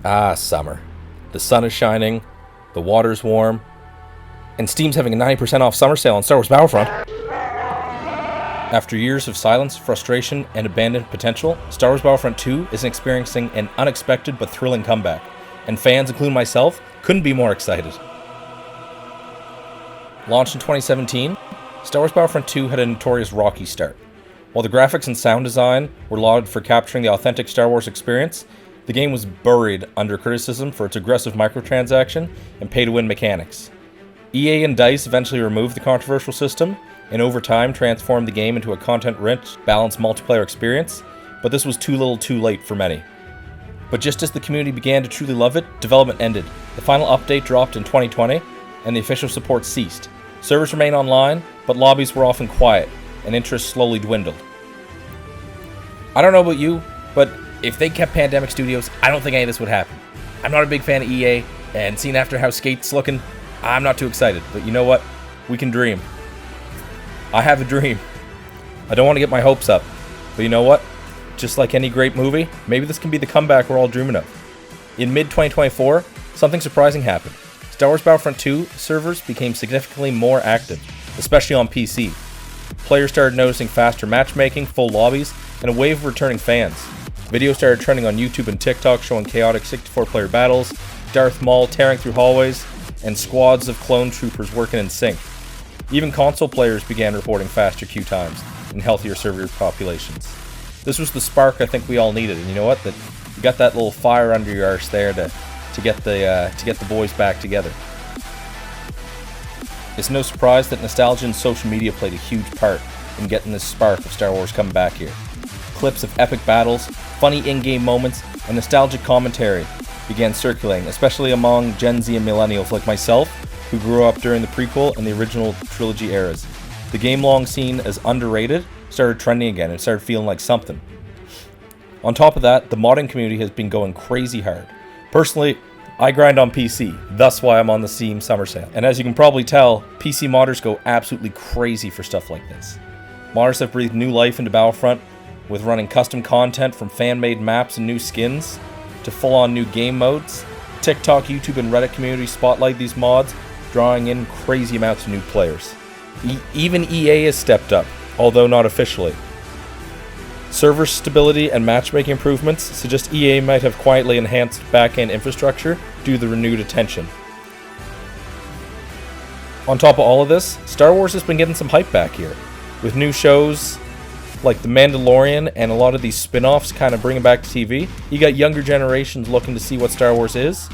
Ah, summer. The sun is shining, the water's warm, and Steam's having a 90% off summer sale on Star Wars Battlefront. After years of silence, frustration, and abandoned potential, Star Wars Battlefront II is experiencing an unexpected but thrilling comeback, and fans, including myself, couldn't be more excited. Launched in 2017, Star Wars Battlefront II had a notorious rocky start. While the graphics and sound design were lauded for capturing the authentic Star Wars experience, the game was buried under criticism for its aggressive microtransaction and pay-to-win mechanics. EA and DICE eventually removed the controversial system, and over time transformed the game into a content-rich, balanced multiplayer experience, but this was too little too late for many. But just as the community began to truly love it, development ended. The final update dropped in 2020, and the official support ceased. Servers remain online, but lobbies were often quiet, and interest slowly dwindled. I don't know about you, but if they kept Pandemic Studios, I don't think any of this would happen. I'm not a big fan of EA, and seeing after how Skate's looking, I'm not too excited. But you know what? We can dream. I have a dream. I don't want to get my hopes up, but you know what? Just like any great movie, maybe this can be the comeback we're all dreaming of. In mid-2024, something surprising happened. Star Wars Battlefront II servers became significantly more active, especially on PC. Players started noticing faster matchmaking, full lobbies, and a wave of returning fans. Videos started trending on YouTube and TikTok showing chaotic 64-player battles, Darth Maul tearing through hallways, and squads of clone troopers working in sync. Even console players began reporting faster queue times and healthier server populations. This was the spark I think we all needed, and you know what? That you got that little fire under your arse there to get the boys back together. It's no surprise that nostalgia and social media played a huge part in getting this spark of Star Wars coming back here. Clips of epic battles, funny in-game moments, and nostalgic commentary began circulating, especially among Gen Z and millennials like myself, who grew up during the prequel and the original trilogy eras. The game long seen as underrated started trending again and started feeling like something. On top of that, the modding community has been going crazy hard. Personally, I grind on PC, thus why I'm on the Steam Summer Sale. And as you can probably tell, PC modders go absolutely crazy for stuff like this. Modders have breathed new life into Battlefront, with running custom content from fan-made maps and new skins, to full-on new game modes. TikTok, YouTube, and Reddit communities spotlight these mods, drawing in crazy amounts of new players. Even EA has stepped up, although not officially. Server stability and matchmaking improvements suggest EA might have quietly enhanced back-end infrastructure due to the renewed attention. On top of all of this, Star Wars has been getting some hype back here, with new shows like The Mandalorian and a lot of these spin-offs kind of bringing back to TV. You got younger generations looking to see what Star Wars is,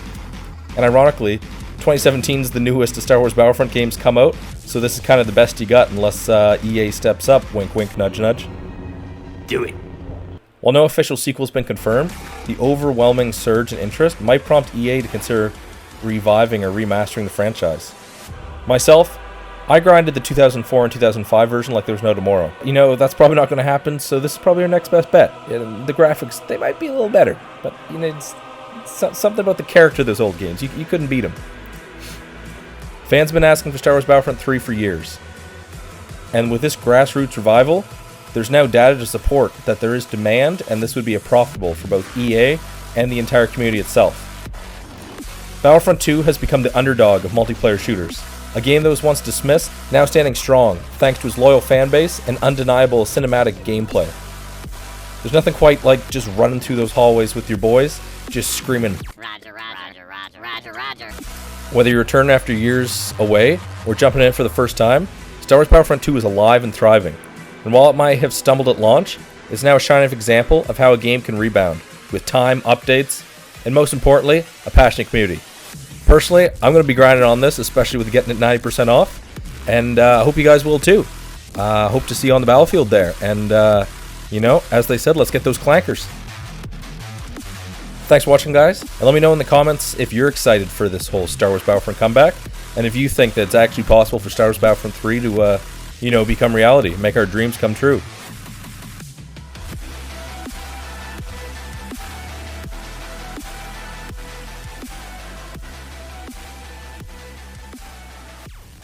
and ironically, 2017 is the newest of Star Wars Battlefront games come out, so this is kind of the best you got unless EA steps up, wink wink, nudge nudge. Do it. While no official sequel has been confirmed, the overwhelming surge in interest might prompt EA to consider reviving or remastering the franchise. Myself, I grinded the 2004 and 2005 version like there was no tomorrow. You know, that's probably not going to happen, so this is probably our next best bet. The graphics, they might be a little better, but you know, it's something about the character of those old games. You couldn't beat them. Fans have been asking for Star Wars Battlefront 3 for years. And with this grassroots revival, there's now data to support that there is demand, and this would be profitable for both EA and the entire community itself. Battlefront 2 has become the underdog of multiplayer shooters. A game that was once dismissed, now standing strong, thanks to its loyal fanbase and undeniable cinematic gameplay. There's nothing quite like just running through those hallways with your boys, just screaming, Roger, roger, roger, roger, roger. Whether you return after years away, or jumping in for the first time, Star Wars Battlefront 2 is alive and thriving. And while it might have stumbled at launch, it's now a shining example of how a game can rebound, with time, updates, and most importantly, a passionate community. Personally, I'm going to be grinding on this, especially with getting it 90% off, and I hope you guys will too. Hope to see you on the battlefield there, and you know, as they said, let's get those clankers. Thanks for watching, guys, and let me know in the comments if you're excited for this whole Star Wars Battlefront comeback, and if you think that it's actually possible for Star Wars Battlefront 3 to, become reality, make our dreams come true.